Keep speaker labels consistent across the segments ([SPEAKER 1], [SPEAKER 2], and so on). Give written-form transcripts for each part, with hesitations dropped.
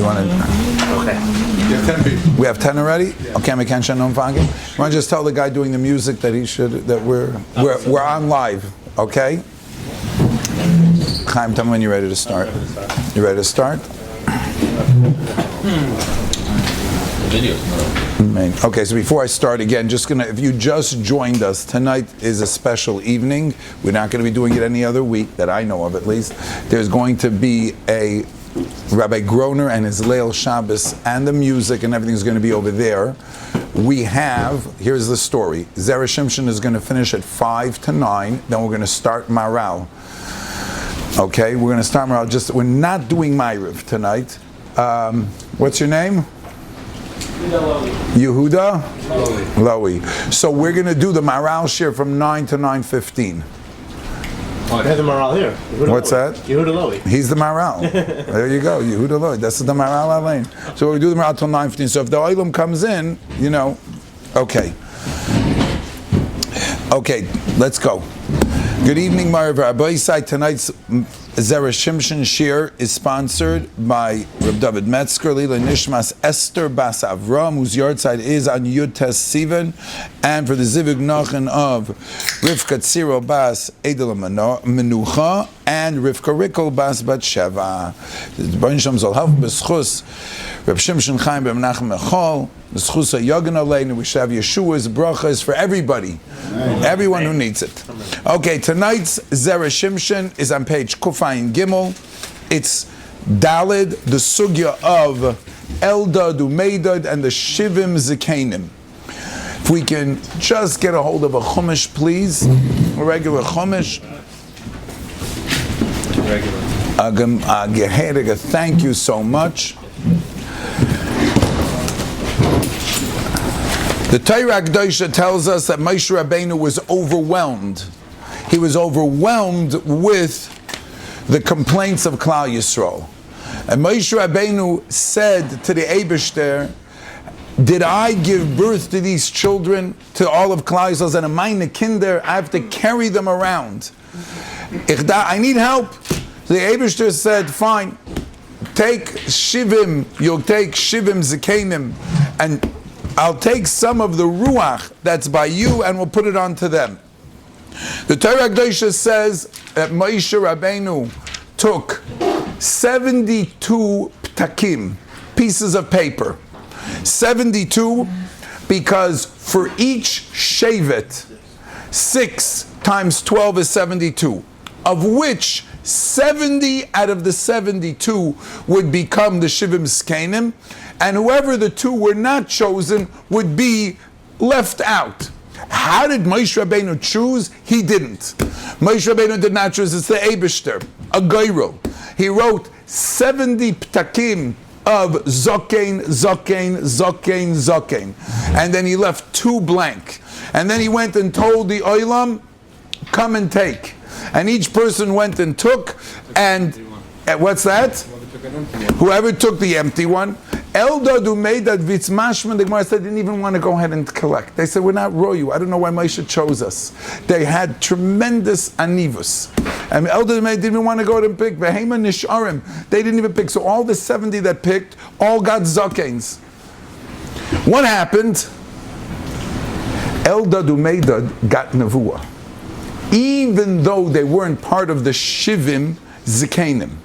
[SPEAKER 1] want to? Okay. We have 10 already. Okay, we can't share no fangim. You want to just tell the guy doing the music that we're on live. Okay. Chaim, tell me when you're ready to start. You ready to start? Okay, so before I start again, if you just joined us, tonight is a special evening. We're not going to be doing it any other week that I know of, at least. There's going to be a Rabbi Groner and his Leil Shabbos, and the music and everything's going to be over there. Here's the story. Zera Shimshon is going to finish at 5 to 9, then we're going to start Maral. Okay, we're going to start Maral. We're not doing Ma'ariv tonight. What's your name? Yehuda Lowy. So we're going to do the Maral share from 9 to 9:15.
[SPEAKER 2] Oh, they have the Maral here.
[SPEAKER 1] What's that?
[SPEAKER 2] Yehuda Lowy.
[SPEAKER 1] He's the Maral. There you go, Yehuda Lowy. That's the Maral Alain. So we do the Maral till 9:15. So if the Olam comes in, okay. Okay, let's go. Good evening, Rabbi. Tonight's Zera Shimshon Shiur is sponsored by Reb David Metzger, Lila Nishmas Esther Bas Avram, whose yard side is on Yud Tes Sivan, and for the Zivug Nochen of Rivka Tziro Bas Edel Menucha, and Rivka Rikkel Bas Bat Sheva. The Baruch Shem Zol Hav B'schus Reb Shimshon Chaim Ben Menachem Echol, B'schus HaYogan Aleinu. We should have Yeshua's brachas for everybody, everyone who needs it. Okay, tonight's Zera Shimshon is on page Kufayin Gimel. It's Dalid, the sugya of Eldad Umeidad and the Shivim Zikanim. If we can just get a hold of a chumash, please, a regular chumash. Thank you so much. The Torah Kedosha tells us that Moshe Rabbeinu was overwhelmed. He was overwhelmed with the complaints of Klal Yisrael. And Moshe Rabbeinu said to the Eibishter, did I give birth to these children, to all of Klal Yisrael, and meine Kinder, I have to carry them around. I need help. So the Eibishter said, fine, you'll take Shivim Zikanim, and I'll take some of the Ruach that's by you and we'll put it onto them. The Torah Kedosha says that Moshe Rabbeinu took 72 ptakim, pieces of paper. 72 because for each shevet, 6 times 12 is 72, of which 70 out of the 72 would become the Shivim Zikanim, and whoever the 2 were not chosen would be left out. How did Moshe Rabbeinu choose? He didn't. Moshe Rabbeinu did not choose. It's the Eibishter, a Geirul. He wrote 70 ptakim of Zokein, Zokein, Zokein, Zokein. And then he left 2 blank. And then he went and told the Olam, come and take. And each person went and took, and what's that? Whoever took the empty one. Eldad Umeidad Vitzmashman, the Gemara said, didn't even want to go ahead and collect. They said, we're not royu. I don't know why Moshe chose us. They had tremendous anivus. And Eldad Umeidad didn't even want to go and pick. Behema Nisharim, they didn't even pick. So all the 70 that picked, all got Zakens. What happened? Eldad Umeidad got Nevuah. Even though they weren't part of the Shivim Zikanim.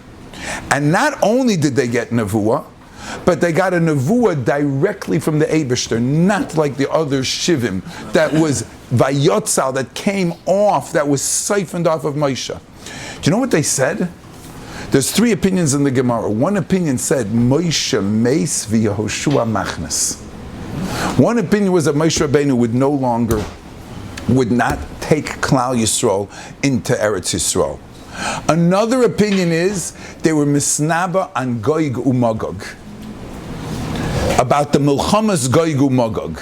[SPEAKER 1] And not only did they get Nevuah, but they got a Nevuah directly from the Eibishter, not like the other Shivim, that was Vayotzal, that came off, that was siphoned off of Moshe. Do you know what they said? There's 3 opinions in the Gemara. One opinion said, Moshe Meis v'Yehoshua Machnas. One opinion was that Moshe Rabbeinu would not take Klal Yisrael into Eretz Yisrael. Another opinion is they were misnaba on Goig u'Magog, about the Milchamas Goig u'Magog.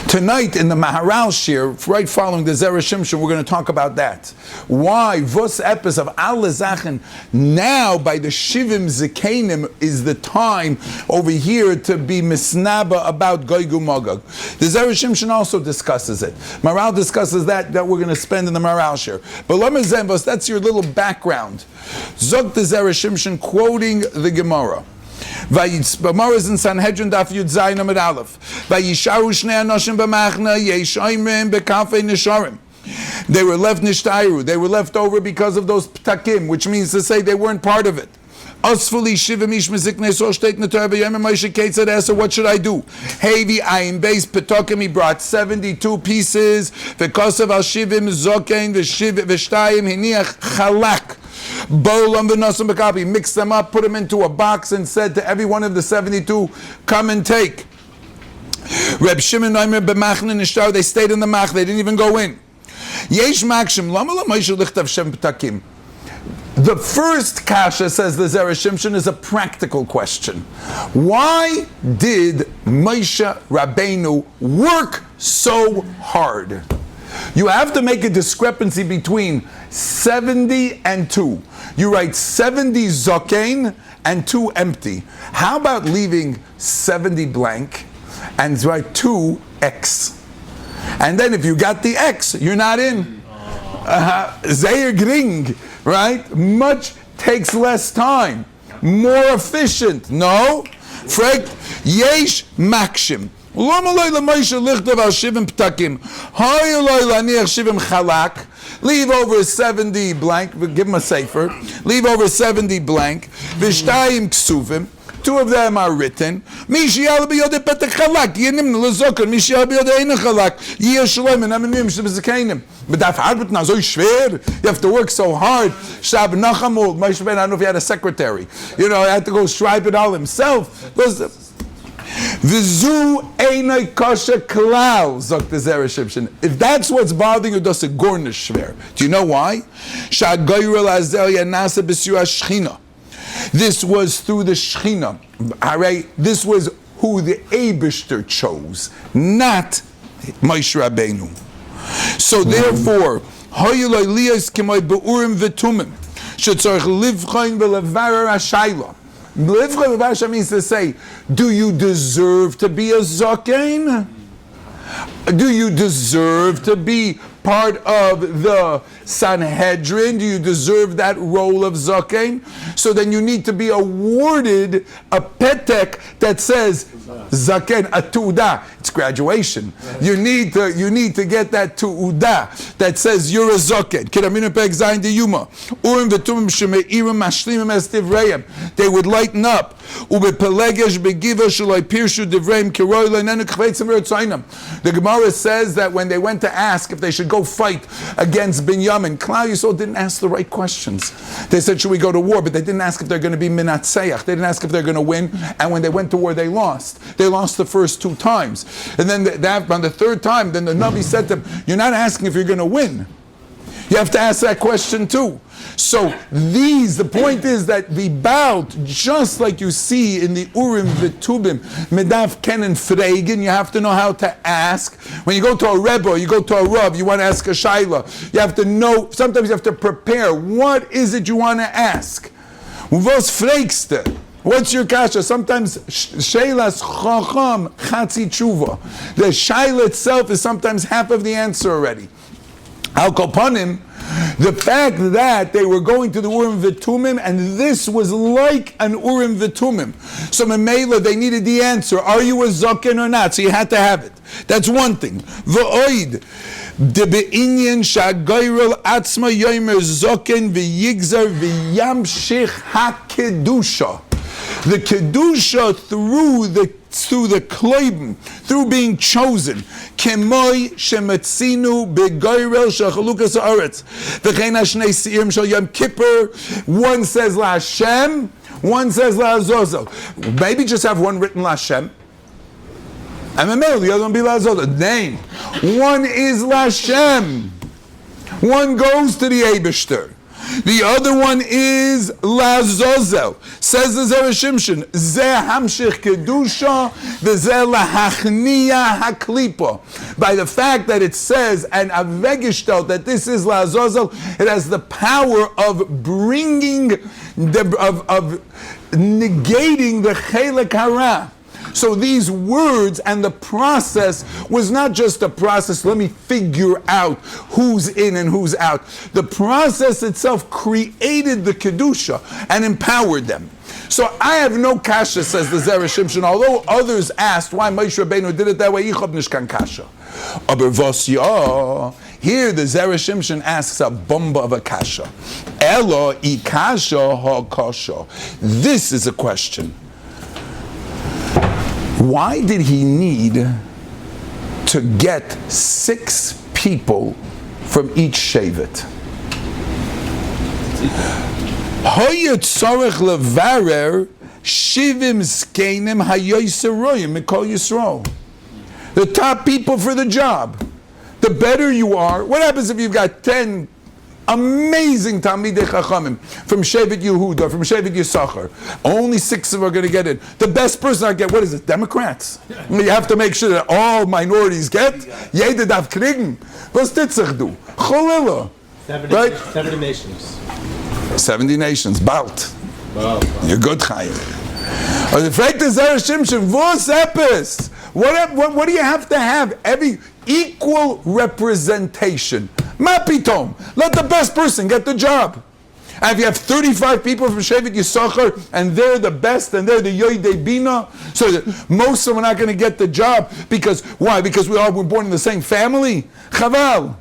[SPEAKER 1] Tonight in the Maharal Shir, right following the Zera Shimshon, we're going to talk about that. Why Vos Epis of Al Zachen now by the Shivim Zikanim is the time over here to be misnaba about Goig u'Magog. The Zera Shimshon also discusses it. Maharal discusses that we're going to spend in the Maharal Shir. But Lama Zembos, that's your little background. Zog the Zera Shimshon quoting the Gemara. Vayitz in Sanhedrin Daf Yud Zayin Amud Aleph. Vayisharu shnei anoshim b'machna yesh oimrim b'kafei nesharim. They were left nishtayru. They were left over because of those ptakim, which means to say they weren't part of it. Asfuli shivim ish meziknei so shteit netar v'yom Moshe Ketzad asked, what should I do? Hevi ayin beis petakim. He brought 72 pieces. V'kosav al shivim zokein v'shtayim hiniach chalak. Bolam v'nosam b'kapi. Mixed them up, put them into a box, and said to every one of the 72, come and take. Reb Shimon Omer b'machna nishtar. They stayed in the mach. They didn't even go in. Yesh makshim lama l'Moshe lichtav shem petakim. The first kasha, says the Zera Shimshon, is a practical question. Why did Moshe Rabbeinu work so hard? You have to make a discrepancy between 70 and 2. You write 70 zokein and 2 empty. How about leaving 70 blank and write 2 X? And then if you got the X, you're not in. Zeir gring, right? Much takes less time. More efficient. No? Fregt, yesh makshim. Lama loy l'Moshe lichtav al shivim ptakim. Hay loy l'aniach shivim chalak. Leave over 70 blank. Give him a sefer. Leave over 70 blank. V'shtayim ksuvim. 2 of them are written. Mishial b'yodeh petek chalak. Yenim l'zokon. Mishial b'yodeh eina chalak. Yiyah shalom and amenim shebezekeinim. But daf arbet now so schwer. You have to work so hard. Shab nachamul. Moshe Rabbeinu, I don't know if he had a secretary. You know, he had to go stripe it all himself. V'zu einay kosher klal, zok the Zera Shimshon. If that's what's bothering you, does a gornish schwer. Do you know why? Sha'goyrel azel yanasa b'siyur hashchina. This was through the Shechina. This was who the Eibishter chose, not Moshe Rabbeinu. So therefore, Hoyeloi liyos k'moi be'urim v'tumim shetzorich livchain v'levarer hashayla. Livchain v'levarer hashayla means to say, do you deserve to be a zokein? Do you deserve to be part of the Sanhedrin? Do you deserve that role of zokein? So then you need to be awarded a petek that says zaken, a tu'udah. It's graduation. You need to get that tu'udah that says you're a zoken. Kiraminu pek zayin diyuma. Urim v'tumim shemeirim mashlimim es divrayim. They would lighten up. Ubepelegesh begiva shaloi pirshu divreim kiroi le'nenu kvetzim v'rotzainam. The Gemara says that when they went to ask if they should go fight against Binyamin, Klal Yisrael didn't ask the right questions. They said, should we go to war? But they didn't ask if they're going to be minatseach. They didn't ask if they're going to win. And when they went to war, they lost. They lost the first 2 times. And then on the 3rd time, then the Navi said to them, you're not asking if you're going to win. You have to ask that question too. So the point is that the bout, just like you see in the Urim V'Tubim, Medav Ken and Fregen, you have to know how to ask. When you go to a Rebbe or you go to a Rav, you want to ask a Shaila. You have to know, sometimes you have to prepare. What is it you want to ask? Vos freigste? What's your kasha? Sometimes Sheilas Chacham Chatzi Tshuva. The Shaila itself is sometimes half of the answer already. Al Kopanim, the fact that they were going to the Urim V'Tumim, and this was like an Urim V'Tumim. So Memela, they needed the answer. Are you a Zoken or not? So you had to have it. That's one thing. V'oid, de be'inyan sha'goyrel atzma yomer Zoken v'yigzar v'yamshich ha'kedusha. The kedusha through the kloibim, through being chosen. Kemoi shematzinu begoyrel shachalukas haaretz. V'chein hashnei si'im shel Yom Kippur. One says la Hashem, one says la Azazel. Maybe just have one written la Hashem. And the other one be la Azazel. Name. One is la Hashem. One goes to the Eibishter. The other one is Lazozel. Says the Zera Shimshon, Zeh hamshich kedusha, v'zeh lahachniya haklipa. By the fact that it says, and avegishtel, that this is Lazozel, it has the power of bringing, of negating the chelek hara. So these words and the process was not just a process, let me figure out who's in and who's out. The process itself created the Kedusha and empowered them. So I have no kasha, says the Zera Shimshon, although others asked why Moshe Rabbeinu did it that way, ich hab nicht kan kasha. Aber was ja, here the Zera Shimshon asks a bomba of a kasha. Elo I kasha ha kasha. This is a question. Why did he need to get 6 people from each shevet? Hoyet tzarech levarer shivim zkenim hayoyseroyim mikol Yisrael. The top people for the job. The better you are. What happens if you've got 10 amazing Talmidei Chachamim from Shevet Yehuda, from Shevet Yisachar? Only 6 of them are going to get in. The best person I get, what is it? Democrats. You have to make sure that all minorities get. Jeder darf kriegen. Was titzach du? Cholila.
[SPEAKER 2] 70 nations.
[SPEAKER 1] 70 nations. Bald.
[SPEAKER 2] Wow.
[SPEAKER 1] You're good, Chaim. Or the fact is, Zera Shimshon, vos epis. What do you have to have? Every equal representation. Ma pitom. Let the best person get the job. And if you have 35 people from Shevet Yisachar and they're the best and they're the Yoidei Bina, so that most of them are not going to get the job because why? Because we all were born in the same family. Chaval.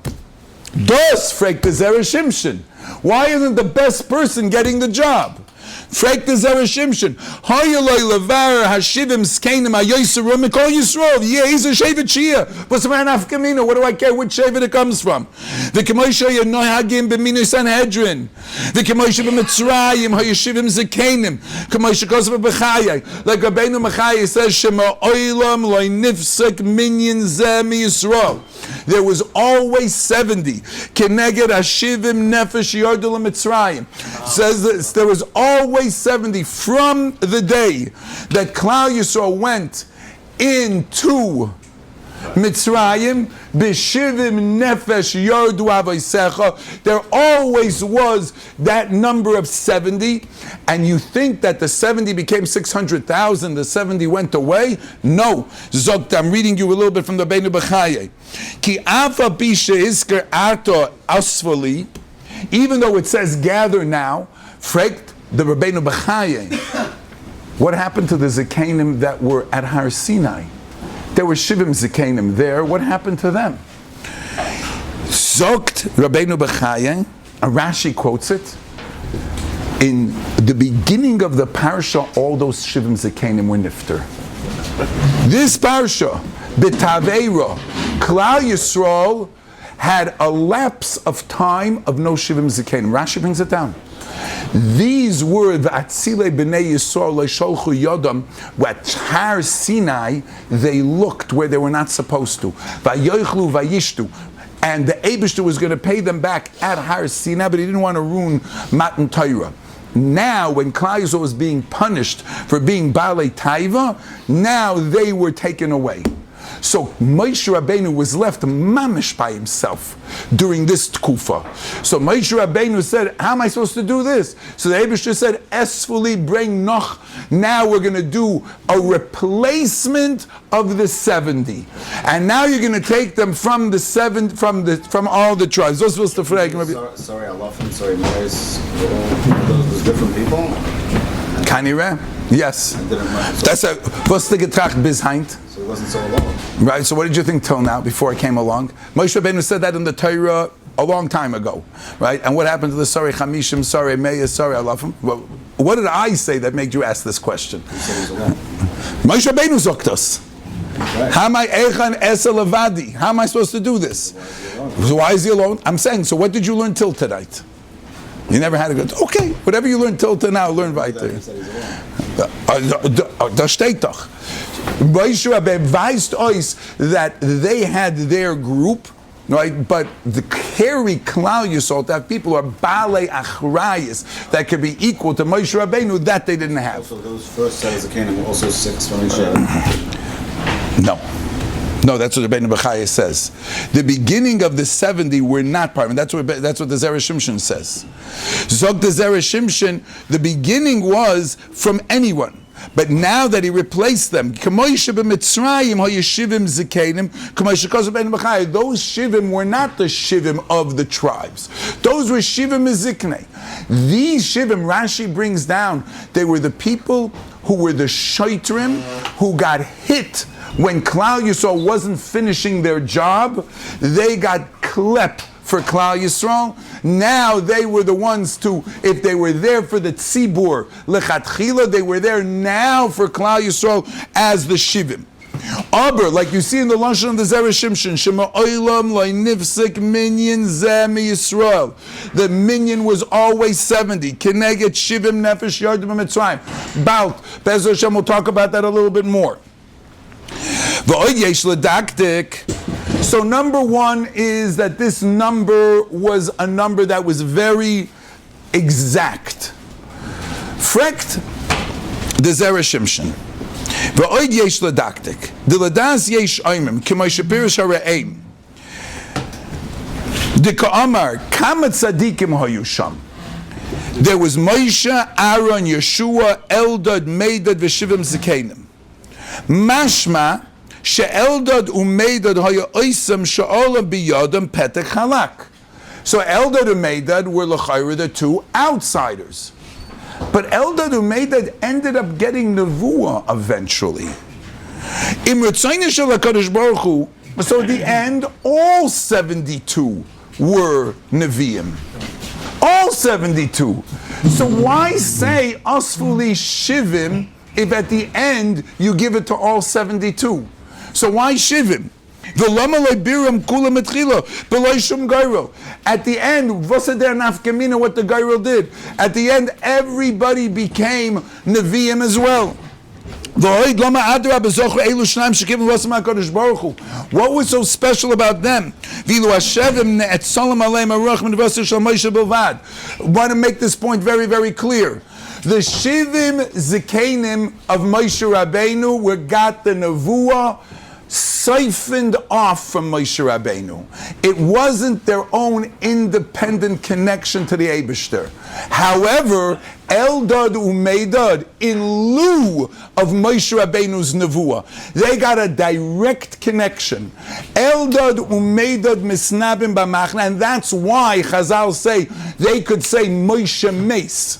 [SPEAKER 1] Dos fragt the Zera Shimshon. Why isn't the best person getting the job? Fragt the Zera Shimshon. Hayaloi levar hashivim skenim hayoyseru mikol Yisrael. Yeah, he's a shevet Shia. What's the man afkamina? What do I care which shevet it comes from? The Kemoshe Yenohagim b'minus Sanhedrin. The Kemoshe b'Mitzrayim hayashivim zekenim. Kemoshe Kosev b'Chayai. Like Rabbeinu Machayai says, Shema oilam loy nifsek minyan zeh Yisrael. There was always 70. Keneged hashivim nefesh yardu l'Mitzrayim. Says this, there was always 70 from the day that Klal Yisrael went into Mitzrayim. B'shivim nefesh yardu avaysecha. There always was that number of 70, and you think that the 70 became 600,000, the 70 went away? No. Zogt, I'm reading you a little bit from the Beinu B'chaye. Ki afa bisha isker arto asvali, even though it says gather now, fragt the Rabbeinu B'chaye, what happened to the Zekanim that were at Har Sinai? There were Shivim Zekanim there. What happened to them? Zogt Rabbeinu B'chaye, and Rashi quotes it, in the beginning of the Parsha, all those Shivim Zekanim were nifter. This Parsha, B'Taveira, Klal Yisrael had a lapse of time of no Shivim Zekanim. Rashi brings it down. These were the Atzile B'nei Yisrael Le'sholchu Yodam. At Har Sinai, they looked where they were not supposed to. Vayochlu Vayishtu. And the Eibishter was going to pay them back at Har Sinai, but he didn't want to ruin Matan Torah. Now, when Klal Yisrael was being punished for being Balei Taiva, now they were taken away. So Moshe Rabbeinu was left mamish by himself during this tkufa. So Moshe Rabbeinu said, how am I supposed to do this? So the Eibishter said, Esfuli bring noch. Now we're going to do a replacement of the 70. And now you're going to take them from the 7, from all the tribes. Those was the flag.
[SPEAKER 3] Sorry, Alafim, sorry, Maris, those different people?
[SPEAKER 1] Kanire? Yes. That's a, what's the getracht bis heint?
[SPEAKER 3] So it wasn't so long.
[SPEAKER 1] Right, so what did you think till now, before I came along? Moshe Rabbeinu said that in the Torah a long time ago, right? And what happened to the Sorry Chamishim, Sorry Meir, Sorry Alafim? Well, what did I say that made you ask this question? Moshe Rabbeinu zokt us. How am I echan esa levadi? How am I supposed to do this? So why is he alone? I'm saying, so what did you learn till tonight? You never had a good, okay, whatever you learned till now, learn weiter. Da steht doch. Moshe Rabbeinu advised us that they had their group, right? But the carry Klal Yisrael, to have people who are Balei Achrayis, that could be equal to Moshe Rabbeinu, that they didn't have.
[SPEAKER 3] So those first set of Zekanim were also 6 from each shevet?
[SPEAKER 1] No, that's what Rabbeinu B'chaya says. The beginning of the 70 were not part of it. That's what the Zera Shimshon says. Zog the Zera Shimshon, the beginning was from anyone. But now that he replaced them, those shivim were not the shivim of the tribes. Those were shivim ziknei. These shivim, Rashi brings down, they were the people who were the shaitrim, who got hit when Klal Yisrael wasn't finishing their job. They got klep for Klal Yisrael. Now they were the ones to, if they were there for the tzibur lechatchila, they were there now for Klal Yisrael as the shivim. Aber, like you see in the Lashon of the Zera Shimshon, Shema Olam Lo Nifsek Minyan Zeh Yisrael. The minyan was always 70. Keneged Shivim Nefesh Yardim Mitzrayim. Bout. Be'ez Hashem, we'll talk about that a little bit more. V'od yesh ledaktik. So number one is that this number was a number that was very exact. Frekt the Zera Shimshon. V'od yesh ledaktik. The ladas yesh oimim k'may shepirish ha're'im. Dika'amar kama tzadikim hayu sham. There was Moshe, Aaron, Yeshua, Eldad, Meidad, v'shivim zikenim. Mashma she'eldad u'meidad haya oisam she'olam biyadam petek halak. So Eldad and Meidad were l'chayra the two outsiders. But Eldad and Meidad ended up getting nevuah eventually. Im Ritzayna shel HaKadosh Baruch Hu, so at the end, all 72 were Nevi'im. All 72. So why say Asfuli Shivim if at the end you give it to all 72? So why Shivim? At the end, what the Gairil did. At the end, everybody became Nevi'im as well. What was so special about them? I want to make this point very, very clear. The Shivim Zikenim of Moshe Rabbeinu were got the Nevuah siphoned off from Moshe Rabbeinu. It wasn't their own independent connection to the Eibishter. However, Eldad u'Meidad, in lieu of Moshe Rabbeinu's Nevuah, they got a direct connection. Eldad u'Meidad misnabim b'machna, and that's why Chazal say they could say Moshe Meis.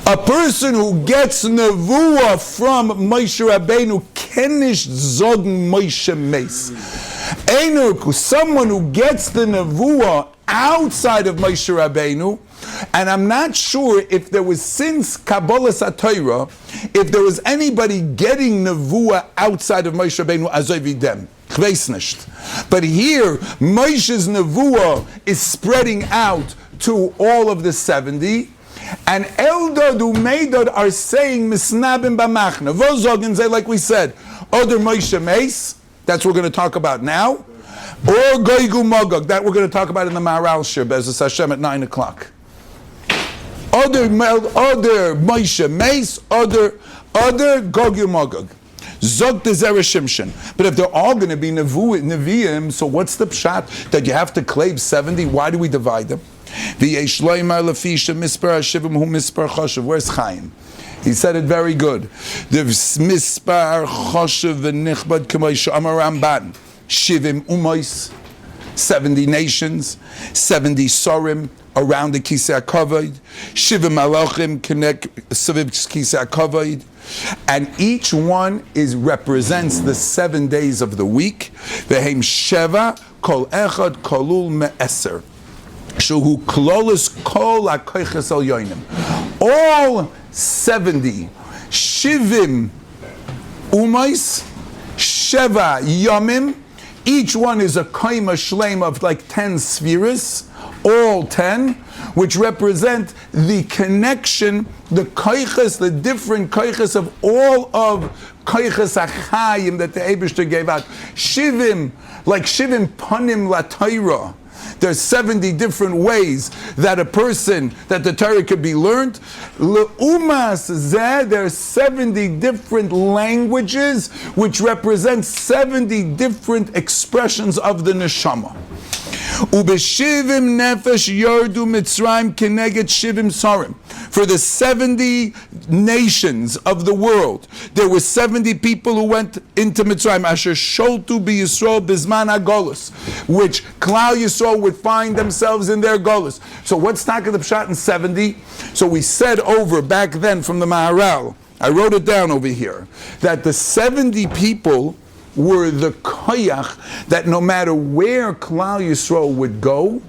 [SPEAKER 1] A person who gets nevuah from Moshe Rabbeinu kenish zogn Moshe Meis. Someone who gets the nevuah outside of Moshe Rabbeinu, and I'm not sure if there was since Kabbalas HaTorah, if there was anybody getting nevuah outside of Moshe Rabbeinu azovidem. But here, Moshe's nevuah is spreading out to all of the 70. And Eldad u'Meidad are saying misnabim b'machna. Vozogin say, like we said, Oder Moshe Meis, that's what we're going to talk about now, or Goygu Mogog, that we're going to talk about in the Maharal Shir, Be'ez Hashem at 9 o'clock. Oder Moshe Meis, Oder Goygu Mogog. Zog the Zera Shimshon. But if they're all going to be Nevi'im, so what's the pshat that you have to claim 70? Why do we divide them? Where's Chaim? He said it very good. The mispar choshev v'nichbad k'may she'amar Ramban. Shivim umois, 70 nations, 70 sorim around the Kisei HaKavod, Shivim malachim connect saviv Kisei HaKavod, and each one represents the 7 days of the week. V'heim sheva kol echad kolul me'eser. Shuhu klolis kol hakoiches al yoinim. All 70 shivim umais sheva yomim. Each one is a kaima shleim of like 10 spheres, all 10, which represent the connection, the koiches, the different koiches of all of koiches achayim that the Eibishter gave out. Shivim, like shivim panim la Torah. There's 70 different ways that a person, that the Torah could be learned. Le'umas zeh, there are 70 different languages which represent 70 different expressions of the neshama. Ubeshivim nefesh yordu Mitzrayim keneged shivim sarim. For the 70 nations of the world, there were 70 people who went into Mitzrayim, asher sholtu b'Yisrael bizman hagolus, which Klal Yisrael would find themselves in their golus. So what's Taka the Pshat in 70? So we said over back then from the Maharal, I wrote it down over here, that the 70 people were the koyach, that no matter where Klal Yisrael would go,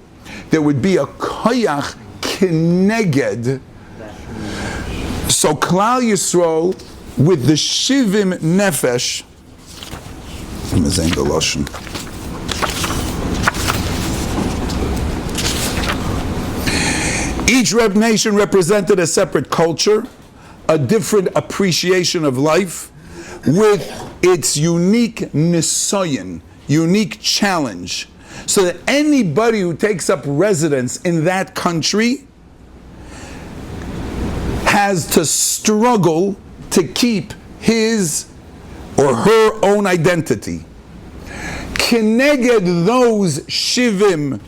[SPEAKER 1] there would be a koyach keneged. So Klal Yisrael with the shivim nefesh, each nation represented a separate culture, a different appreciation of life, with its unique nisoyin, unique challenge, so that anybody who takes up residence in that country has to struggle to keep his or her own identity. Keneged those shivim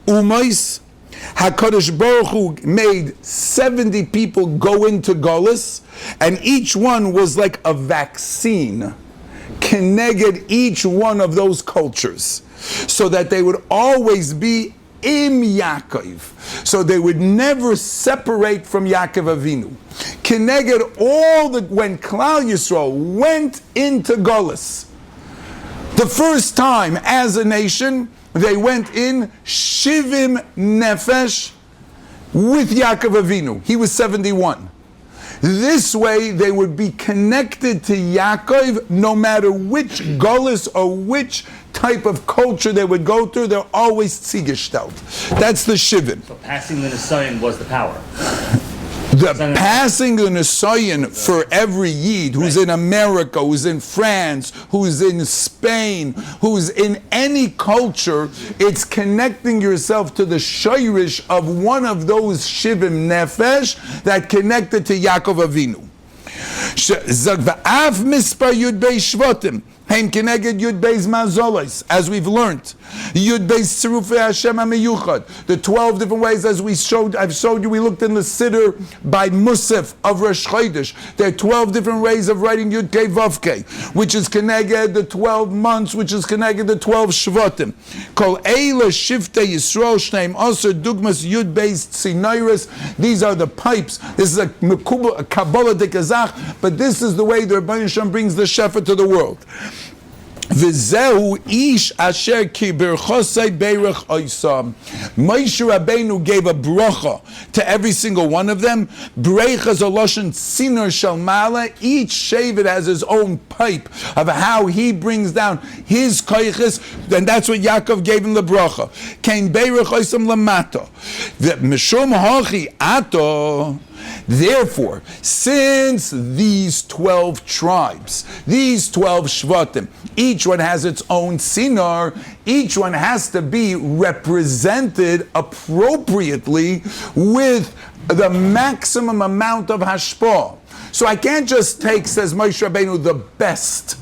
[SPEAKER 1] umais, HaKadosh Baruch Hu made 70 people go into Golus, and each one was like a vaccine, keneged each one of those cultures, so that they would always be im Yaakov, so they would never separate from Yaakov Avinu. Keneged when Klal Yisrael went into Golus, the first time as a nation, they went in shivim nefesh with Yaakov Avinu. He was 71. This way they would be connected to Yaakov no matter which golus or which type of culture they would go through. They're always tzigestelt. That's the shivim.
[SPEAKER 2] So passing the Nisayan was the power.
[SPEAKER 1] The passing the Nisayan for every Yid who's in America, who's in France, who's in Spain, who's in any culture, it's connecting yourself to the shayrish of one of those shivim nefesh that connected to Yaakov Avinu. V'af mispar yud beis shvatim. Heim keneged Yud Beis Mazolos, as we've learned. Yud Beis Tzirufei Hashem HaMeyuchad. The 12 different ways, as I've showed you, we looked in the Siddur by Musaf of Rosh Chodesh. There are 12 different ways of writing Yud Kei Vav Kei, which is keneged the 12 months, which is keneged the 12 Shvatim. Kol Eila Shiftei Yisrael Shneim Aser Dugmas Yud Beis Tzinoiris. These are the pipes. This is a Kabbalah de Kazach, but this is the way the Rabbi Yisham brings the Shefa to the world. V'zehu ish asher ki berchosei beirach oisam. Moshe Rabbeinu gave a bracha to every single one of them. Breicha zoloshen sinor shel mala. Each shevet has his own pipe of how he brings down his koiches, and that's what Yaakov gave him the bracha. Kein beirach oisam lamata. Mishum hachi ato. Therefore, since these 12 tribes, these 12 shvatim, each one has its own sinor, each one has to be represented appropriately with the maximum amount of hashpah. So I can't just take, says Moshe Rabbeinu, the best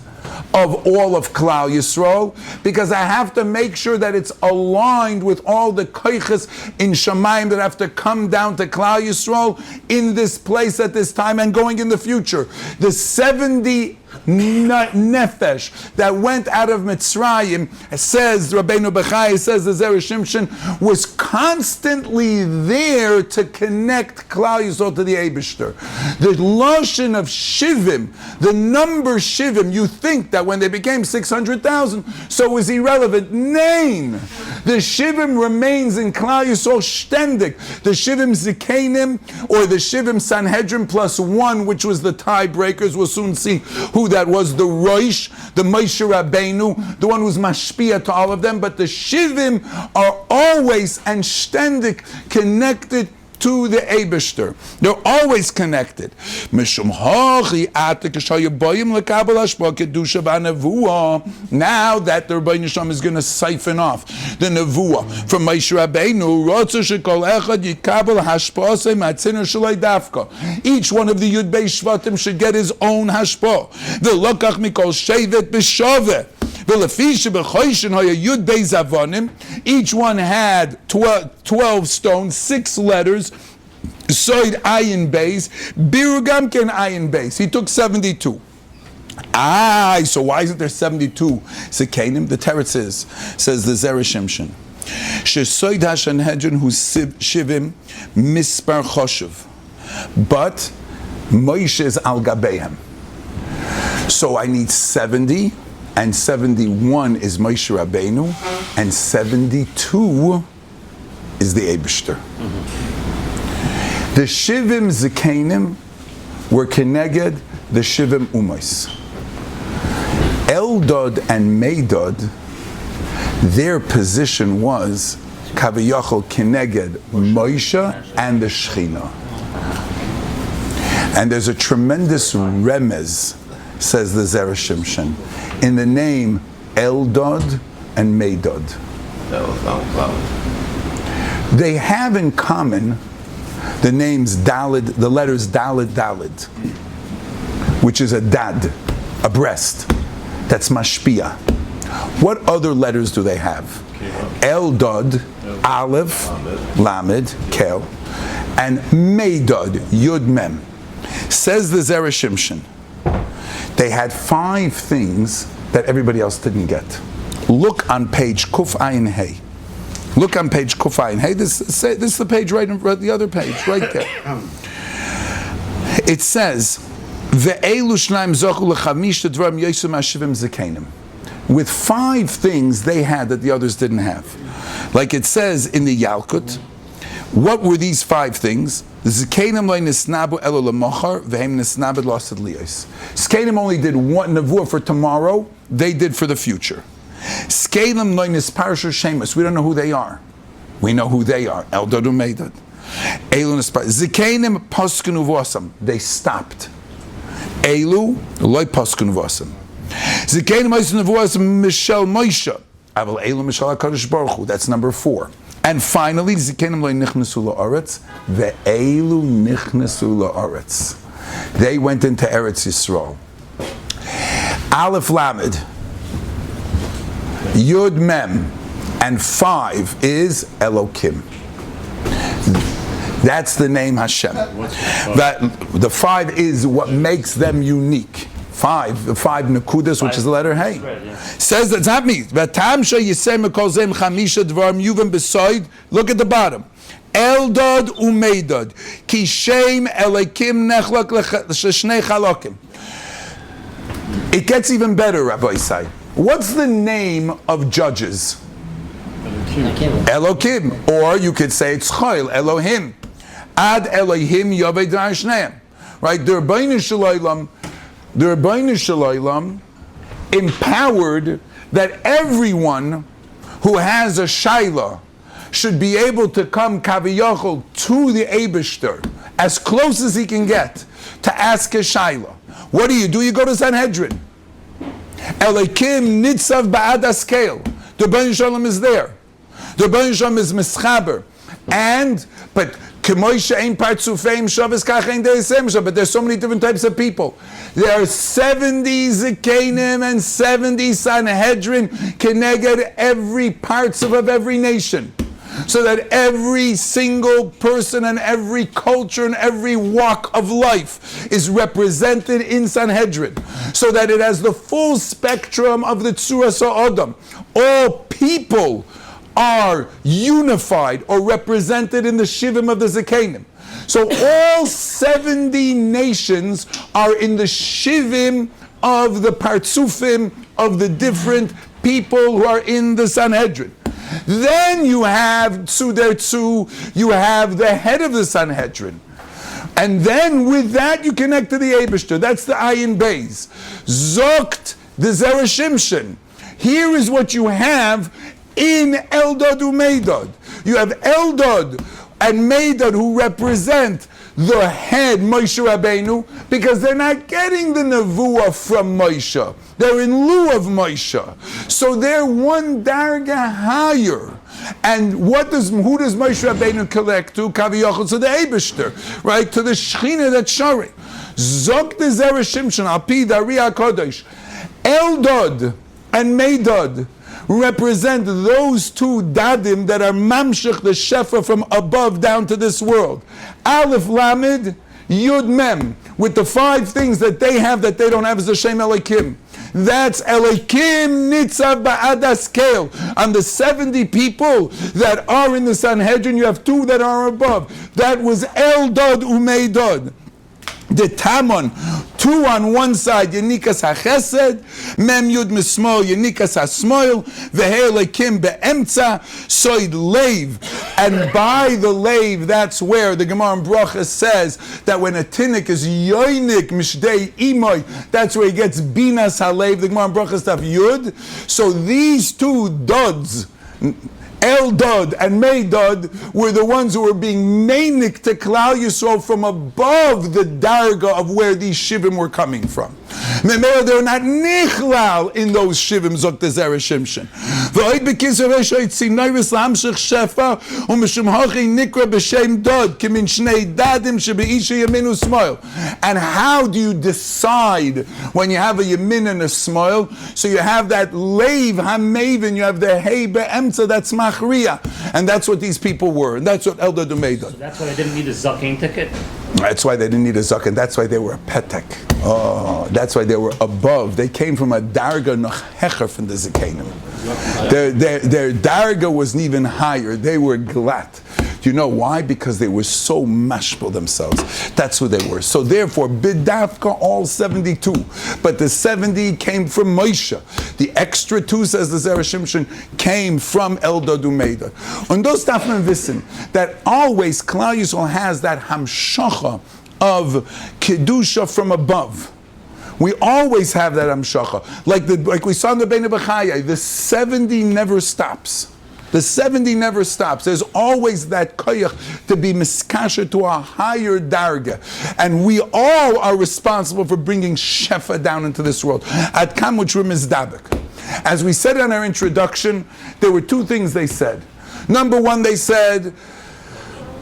[SPEAKER 1] of all of Klal Yisrael, because I have to make sure that it's aligned with all the koiches in Shamayim that have to come down to Klal Yisrael in this place at this time and going in the future. The 70 nefesh that went out of Mitzrayim, says Rabbeinu Bechai, says the Zera Shimshon, was constantly there to connect Klal Yisrael to the Eibishter. The Lashon of Shivim, the number Shivim, you think that when they became 600,000, so it was irrelevant. Nain, the Shivim remains in Klal Yisrael shtendik. The Shivim Zikanim, or the Shivim Sanhedrin plus one, which was the tiebreakers, we'll soon see who that was, the Roish, the Moshe Rabbeinu, the one who's mashpia to all of them, but the Shivim are always and ständig connected to the Eibishter. They're always connected. Now that the Rabbi Nisham is going to siphon off the Nevuah from Moshe Rabbeinu, each one of the Yud Beis Shvatim should get his own hashpah. The lokach mikol shevet b'shaveh. Each one had 12 stones, 6 letters. Soid ayin beis, birugam ken ayin beis. He took 72. So why isn't there 72 zikanim? The teretz says the Zera Shimshon. Shesoid hashanhedrin hu shivim mispar choshev, but Moshe is al gabehem. So I need 70, and 71 is Moshe Rabbeinu, and 72 is the Eibishter. The Shivim Zikanim were Keneged the Shivim Umos. Eldad and Meidad, their position was Kaviyachol Keneged Moshe and the Shechina. And there's a tremendous remez, says the Zera Shimshon, in the name Eldad and Meidad. They have in common the names Dalid, the letters Dalid, which is a dad, a breast. That's mashpia. What other letters do they have? Eldad, Aleph, Lamed, Kel, and Meidad, Yud Mem. Says the Zera Shimshon, they had 5 things that everybody else didn't get. Look on page Kuf Ayin Hey. Look on page Kuf Ayin Hey. This is the page right in the other page, right there. It says, Ve'elu shnaim zochu l'chamish t'dvarim yosem hashivim zekanim. With 5 things they had that the others didn't have. Like it says in the Yalkut, what were these 5 things? Zekanim loy nisnabu elo l'mochar ve'hem nisnabed lo'asad liyos. Zekanim only did one nevuah for tomorrow, they did for the future. Zekanim loy nisparashu shemus, we don't know who they are. We know who they are. Eldad u'meidad. Zekanim poskenu v'osam, they stopped. Elu loy poskenu v'osam. Zekanim oisenu v'osam mishel Moshe. Aval elu mishel HaKadosh Baruch Hu, that's number 4. And finally, Zikanim loy nichnesu la'aretz, ve'elu nichnesu la'aretz. They went into Eretz Yisrael. Aleph Lamed, Yud Mem, and 5 is Elokim. That's the name Hashem. That the 5 is what makes them unique. 5, the 5 nekudas, which is the letter Hey. Says that's not me. Look at the bottom. Eldad umeidad. Kishem elikim nechlak l'shnei chalokim. It gets even better, Rabbi Isai. What's the name of judges? Elokim. Or you could say it's Chayil, Elohim. Ad Elohim Yavei D'Ashneim. Right? The Rabbeinu Shalom empowered that everyone who has a shaila should be able to come kaviyachol to the Eibishter as close as he can get to ask a shaila. What do? You go to Sanhedrin. Elikim nitzav ba'ad askel. The Rabbeinu Shalom is there. The Rabbeinu Shalom is mischaber. But there's so many different types of people. There are 70 Zikanim and 70 Sanhedrin keneged every parts of every nation. So that every single person and every culture and every walk of life is represented in Sanhedrin. So that it has the full spectrum of the Tzuras HaAdam. All people are unified or represented in the Shivim of the Zikanim. So all 70 nations are in the Shivim of the Partsufim of the different people who are in the Sanhedrin. Then you have Tzuder Tzu, you have the head of the Sanhedrin. And then with that you connect to the Eibishter. That's the Ayin Beis. Zokt the Zera Shimshon. Here is what you have in Eldad u'Meidad. You have Eldad and Meidad who represent the head Moshe Rabbeinu because they're not getting the nevuah from Moshe. They're in lieu of Moshe. So they're one darga higher. And who does Moshe Rabbeinu collect to? Kaviyachol, to the Eibishter, right? To the Shechina that's Shari. Zok the Zera Shimshon, Alpi Dari HaKodesh. Eldad and Meidad represent those two dadim that are mamshech the shefa from above down to this world. Aleph Lamed, Yud Mem, with the 5 things that they have that they don't have, is Hashem Elokim. That's Elokim Nitzav Ba'adas Kel. On the 70 people that are in the Sanhedrin, you have 2 that are above. That was Eldad Umeidad. The Tamon, 2 on one side, Yenikas HaChesed, Mem Yud Mismol, Yenikas HaSmoil, Ve'elekim Be'emtza, Soid Leiv. And by the Leiv, that's where the Gemara in Brachas says that when a tinnik is Yoinik Mishdei Imoy, that's where he gets Binas HaLeiv, the Gemara in Brachas Tav Yud. So these 2 dods, Eldad and Meidad, were the ones who were being mainik to Klal Yisrael from above the darga of where these shivim were coming from. Memela, they're not nichlal in those shivim, zok the Zera Shimshon. V'oid b'kisar v'shoit sinayris l'hamshech shefa u'mishum hachi nikra b'shem dod kimin shnei dadim shebe'isha yamin u'smoil. And how do you decide when you have a yamin and a smoil? So you have that leiv hamavin, you have the hey be'emtza, that's machriya. And that's what these people were. And that's what Eldad Umeidad.
[SPEAKER 2] So that's why they didn't need a zaken ticket?
[SPEAKER 1] That's why they didn't need a zaken. That's why they were a petek. Oh, that's why they were above. They came from a darga nochecher from the zakenim. Their darga wasn't even higher. They were glat. Do you know why? Because they were so mashpel themselves. That's who they were. So therefore, bidafka all 72. But the 70 came from Moshe. The extra 2, says the Zera Shimshon, came from Eldad Umeidad. And those Tafman wissen that always Klal Yisrael has that hamshacha of kedusha from above. We always have that hamshacha. Like we saw in the Bein B'chaya, the 70 never stops. The 70 never stops. There's always that koyach to be miskasher to a higher darga. And we all are responsible for bringing shefa down into this world. At kam which we're mizdabek. As we said in our introduction, there were 2 things they said. Number 1, they said,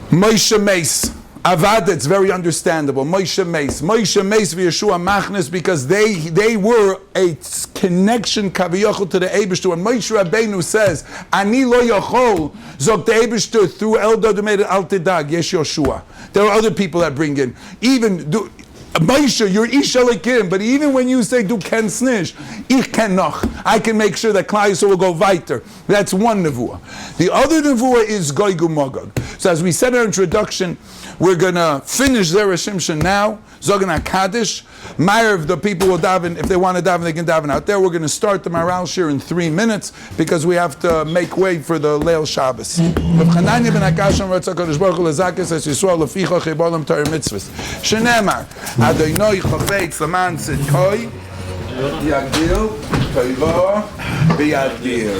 [SPEAKER 1] Moshe Meis. Avad, it's very understandable. Moshe Meis v'Yeshua Machnes, because they were a connection kaviyachol to the Eibishter. When Moshe Rabbeinu says, Ani lo yachol, zok the Eibishter through Eldad Umeidad al tedag, yesh Yoshua. There are other people that bring in. Even Moshe, you're Ish Elokim, but even when you say du ken snish, ich ken noch, I can make sure that Klal Yisrael will go weiter. That's one nevuah. The other nevuah is Goy Magog. So as we said in our introduction, we're going to finish Zera Shimshon now. Zogan HaKadosh. Ma'ariv, the people will daven. If they want to daven, they can daven out there. We're going to start the Maral Shir in 3 minutes because we have to make way for the Leil Shabbos. Chananya ben Akasham Ratzah Kadosh Baruch Hu Lezakis Es Yisrael Leficha Chebolam Torah Mitzvahs. Shenemar Adonai Chafetz Laman Tzidkoi Yagdil Toiva B'Yagdir.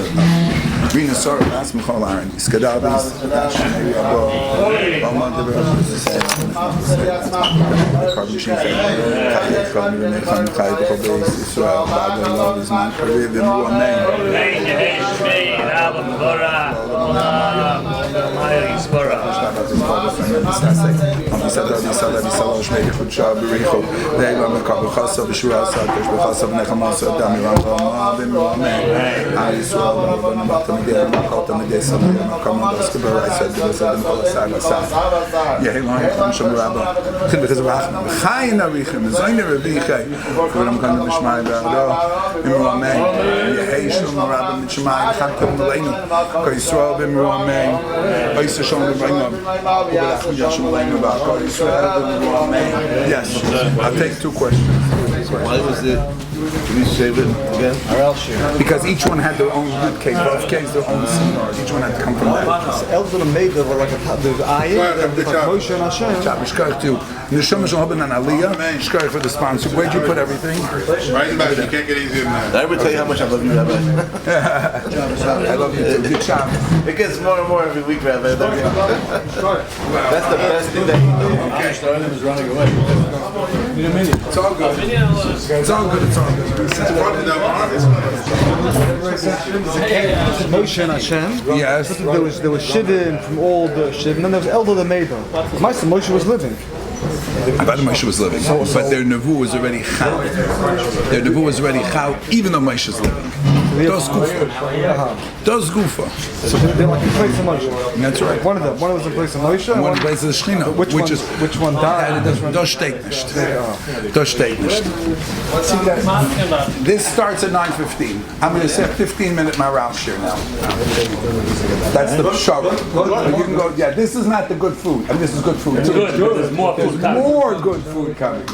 [SPEAKER 1] Rina Sora Ras Michal Aaron Iskadabis Shmei Rabo Bama Deber Carbon Chief Chayet Chabni Renechan Chayet Chobes Yisrael Ba'ad Allah Zman Kariv Yemu Amen
[SPEAKER 2] Amen Yehi Shmei Rabbi Bora Olam Mayr Yisbora Amisad Rabbi Salah Bisala Shmei Yichud Shah B'Richo Leila Mekabel Chasa B'Shua Sakesh B'Chasa B'Nechamasa Dami Ram B'Amah V'Mu Amen Al Yisrael B'Nabata Medea Makota Medea Salah Makama Doskeba I said to them all side by side Yehi Lohem Shom Rabba Chin B'Chiz B'Achna B'Chayin Arichim Zoyne Revichai K'Ram Kana B'Shmai B'Ado V'Mu Amen Yehi Shom Rabba M'Shmai B'Chan Kem M'Leinu K'Yisrael V'Mu Amen Oysa Shom V'B'Ingam V'B'Lachim Yashom M'Leinu B'Akor Yisrael V'Mu Amen. Yes, I'll take 2 questions.
[SPEAKER 4] Why was it? Can you save it again?
[SPEAKER 1] Because each one had their own good case, both cases their own senior. Each one had to come from that.
[SPEAKER 5] Eldad Umeidad were like the ayin, like Moshe and Hashem.
[SPEAKER 1] Shkach too. Neshama shel haben an aliyah. Shkach for the sponsor. Where'd you put everything?
[SPEAKER 3] Right in the back. You can't get easier than that.
[SPEAKER 4] Did I ever tell you how much I love you, Rabbi?
[SPEAKER 1] I love you too. Good job.
[SPEAKER 4] It gets more and more every week, Rabbi. That's the best thing that he knows.
[SPEAKER 3] is running away.
[SPEAKER 1] It's all good. It's all good. It's all good.
[SPEAKER 5] Moshe and Hashem.
[SPEAKER 1] Yes.
[SPEAKER 5] There was Shivim from all the Shivim, and then there was Eldad Umeidad. Moshe was living.
[SPEAKER 1] Avad Moshe was living, but their nevu was already chal. Their nevu was already chal, even though Moshe is living. Dos gufa. Dos gufa.
[SPEAKER 5] So they're like in place of Moshe.
[SPEAKER 1] That's right.
[SPEAKER 5] One was in place of Moshe.
[SPEAKER 1] One in place of the Shechina.
[SPEAKER 5] Which one died?
[SPEAKER 1] Das steht nicht. Das steht nicht. This starts at 9:15. I'm going to say a 15-minute Maral share now. That's the show. You can go. Yeah, this is not the good food. I mean, this is good food too.
[SPEAKER 6] Good. There's more food coming.
[SPEAKER 1] More good food coming.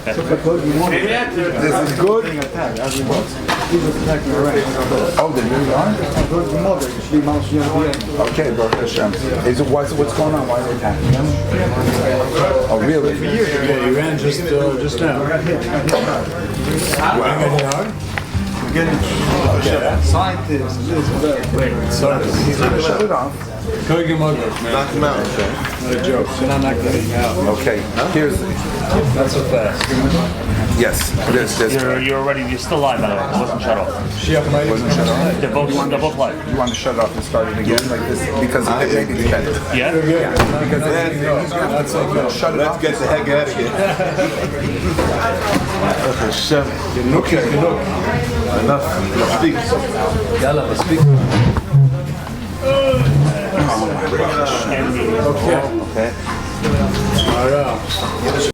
[SPEAKER 1] This is good. Oh, they really are? Okay, Berger. What's going on? Why are they attacking them? Oh, really?
[SPEAKER 7] Yeah, he ran just now.
[SPEAKER 5] Scientists.
[SPEAKER 1] Shut it off.
[SPEAKER 7] Knock him out.
[SPEAKER 4] Knock him out.
[SPEAKER 7] Not a joke. So I'm not getting out.
[SPEAKER 1] Okay, here's
[SPEAKER 7] Not so fast.
[SPEAKER 1] yes. There's
[SPEAKER 6] You're still live, by the way. It wasn't shut off.
[SPEAKER 1] wasn't shut off.
[SPEAKER 6] They're both live.
[SPEAKER 1] You want to shut it off and start it again like this because it maybe it's better.
[SPEAKER 6] Yeah?
[SPEAKER 1] Because
[SPEAKER 7] That's so good.
[SPEAKER 1] shut it
[SPEAKER 4] Let's
[SPEAKER 1] off.
[SPEAKER 4] get the heck out of here. Hashem.
[SPEAKER 7] Okay.
[SPEAKER 4] Enough. Speak.
[SPEAKER 7] Yalla, speak.
[SPEAKER 1] Okay.
[SPEAKER 7] All right.